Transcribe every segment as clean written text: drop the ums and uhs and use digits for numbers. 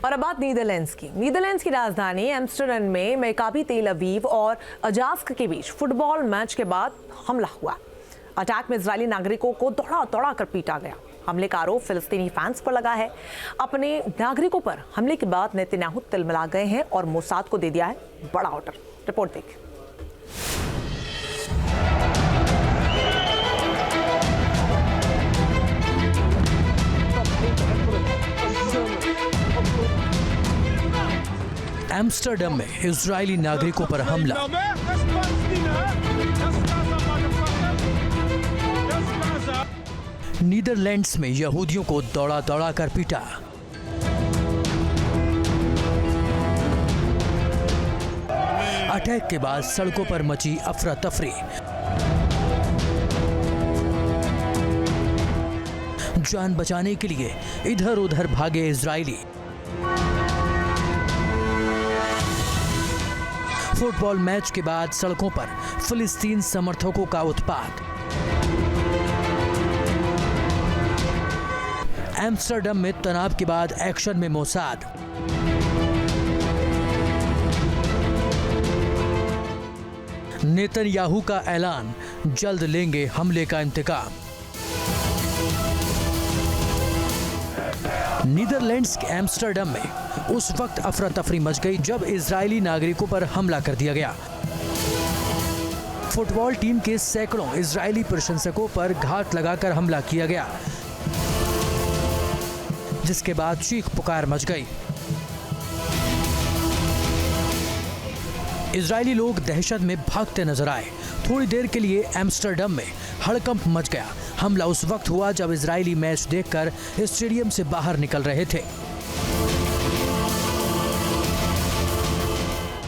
और अब बात नीदरलैंड्स की। नीदरलैंड्स की राजधानी एम्स्टर्डम में मैकाबी तेल अवीव और अजाक्स के बीच फुटबॉल मैच के बाद हमला हुआ। अटैक में इजरायली नागरिकों को दौड़ा दौड़ा कर पीटा गया। हमले का आरोप फिलिस्तीनी फैंस पर लगा है। अपने नागरिकों पर हमले के बाद नेतन्याहू तिलमिला गए हैं और मोसाद को दे दिया है बड़ा ऑर्डर। रिपोर्ट देखिए। एम्स्टर्डम में इजरायली नागरिकों पर हमला। नीदरलैंड्स में यहूदियों को दौड़ा दौड़ा कर पीटा। अटैक के बाद सड़कों पर मची अफरा तफरी। जान बचाने के लिए इधर उधर भागे इजरायली। फुटबॉल मैच के बाद सड़कों पर फिलिस्तीन समर्थकों का उत्पात। एम्स्टर्डम में तनाव के बाद एक्शन में मोसाद। नेतन्याहू का ऐलान, जल्द लेंगे हमले का इंतकाम। नीदरलैंड्स के एम्स्टर्डम में उस वक्त अफरा तफरी मच गई जब इजरायली नागरिकों पर हमला कर दिया गया। फुटबॉल टीम के सैकड़ों इजरायली प्रशंसकों पर घात लगाकर हमला किया गया, जिसके बाद चीख पुकार मच गई। इजरायली लोग दहशत में भागते नजर आए। थोड़ी देर के लिए एम्स्टर्डम में हड़कंप मच गया। हमला उस वक्त हुआ जब इजरायली मैच देखकर स्टेडियम से बाहर निकल रहे थे।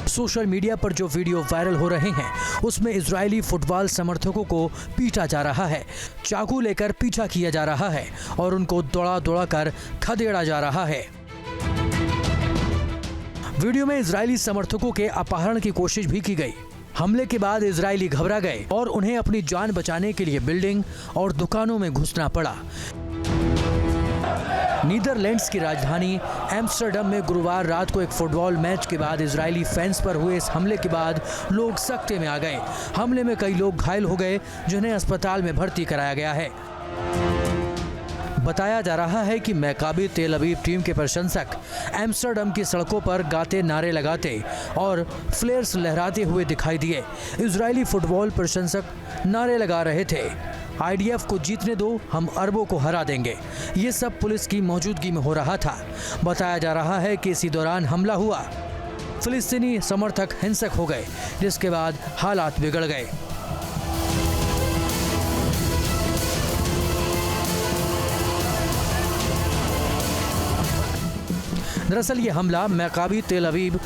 सोशल मीडिया पर जो वीडियो वायरल हो रहे हैं उसमें इजरायली फुटबॉल समर्थकों को पीटा जा रहा है, चाकू लेकर पीछा किया जा रहा है और उनको दौड़ा दौड़ा कर खदेड़ा जा रहा है। वीडियो में इजरायली समर्थकों के अपहरण की कोशिश भी की गई। हमले के बाद इजरायली घबरा गए और उन्हें अपनी जान बचाने के लिए बिल्डिंग और दुकानों में घुसना पड़ा। नीदरलैंड्स की राजधानी एम्स्टर्डम में गुरुवार रात को एक फुटबॉल मैच के बाद इजरायली फैंस पर हुए इस हमले के बाद लोग सख्ते में आ गए। हमले में कई लोग घायल हो गए, जिन्हें अस्पताल में भर्ती कराया गया है। बताया जा रहा है कि मैकाबी तेल अवीव टीम के प्रशंसक एम्स्टर्डम की सड़कों पर गाते, नारे लगाते और फ्लेयर्स लहराते हुए दिखाई दिए। इजरायली फुटबॉल प्रशंसक नारे लगा रहे थे, IDF को जीतने दो, हम अरबों को हरा देंगे। ये सब पुलिस की मौजूदगी में हो रहा था। बताया जा रहा है कि इसी दौरान हमला हुआ। फिलिस्तीनी समर्थक हिंसक हो गए, जिसके बाद हालात बिगड़ गए। दरअसल ये हमला मैकाबी तेल अवीव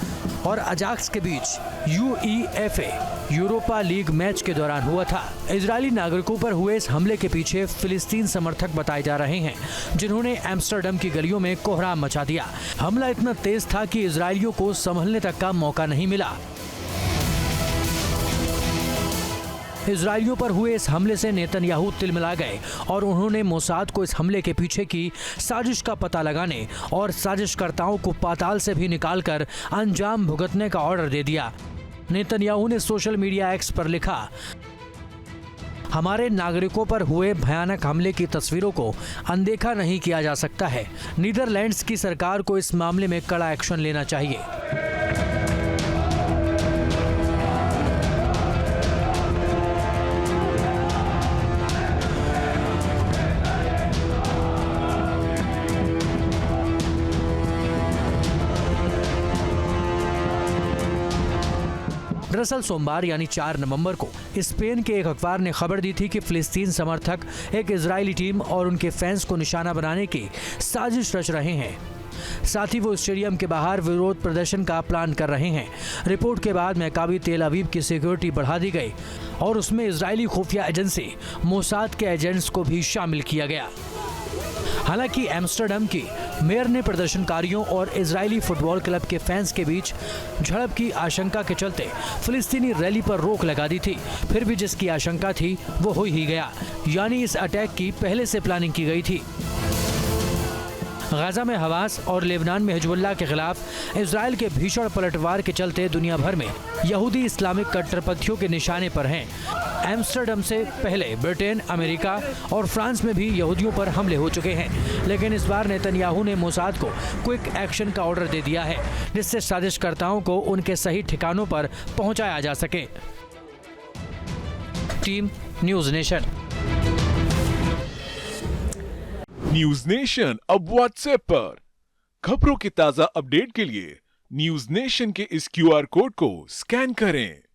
और अजाक्स के बीच UEFA यूरोपा लीग मैच के दौरान हुआ था। इजरायली नागरिकों पर हुए इस हमले के पीछे फिलिस्तीन समर्थक बताए जा रहे हैं, जिन्होंने एम्स्टर्डम की गलियों में कोहराम मचा दिया। हमला इतना तेज था कि इजरायलियों को संभलने तक का मौका नहीं मिला। इजरायलियों पर हुए इस हमले से नेतन्याहू तिलमिला गए और उन्होंने मोसाद को इस हमले के पीछे की साजिश का पता लगाने और साजिशकर्ताओं को पाताल से भी निकालकर अंजाम भुगतने का ऑर्डर दे दिया। नेतन्याहू ने सोशल मीडिया एक्स पर लिखा, हमारे नागरिकों पर हुए भयानक हमले की तस्वीरों को अनदेखा नहीं किया जा सकता है। नीदरलैंड्स की सरकार को इस मामले में कड़ा एक्शन लेना चाहिए। दरअसल सोमवार यानी 4 नवंबर को स्पेन के एक अखबार ने खबर दी थी कि फिलिस्तीन समर्थक एक इजरायली टीम और उनके फैंस को निशाना बनाने की साजिश रच रहे हैं। साथ ही वो स्टेडियम के बाहर विरोध प्रदर्शन का प्लान कर रहे हैं। रिपोर्ट के बाद मैकाबी तेल अवीव की सिक्योरिटी बढ़ा दी गई और उसमें इजरायली खुफिया एजेंसी मोसाद के एजेंट्स को भी शामिल किया गया। हालांकि एम्स्टर्डम की मेयर ने प्रदर्शनकारियों और इजरायली फुटबॉल क्लब के फैंस के बीच झड़प की आशंका के चलते फिलिस्तीनी रैली पर रोक लगा दी थी। फिर भी जिसकी आशंका थी वो हो ही गया, यानी इस अटैक की पहले से प्लानिंग की गई थी। गाजा में हमास और लेबनान में हिजबुल्लाह के खिलाफ इजराइल के भीषण पलटवार के चलते दुनिया भर में यहूदी इस्लामिक कट्टरपंथियों के निशाने पर हैं। एम्स्टर्डम से पहले ब्रिटेन, अमेरिका और फ्रांस में भी यहूदियों पर हमले हो चुके हैं, लेकिन इस बार नेतन्याहू ने मोसाद को क्विक एक्शन का ऑर्डर दे दिया है, जिससे साजिशकर्ताओं को उनके सही ठिकानों पर पहुंचाया जा सके। Team news nation. News nation अब व्हाट्सएप पर खबरों की ताजा अपडेट के लिए न्यूज नेशन के इस QR कोड को स्कैन करें।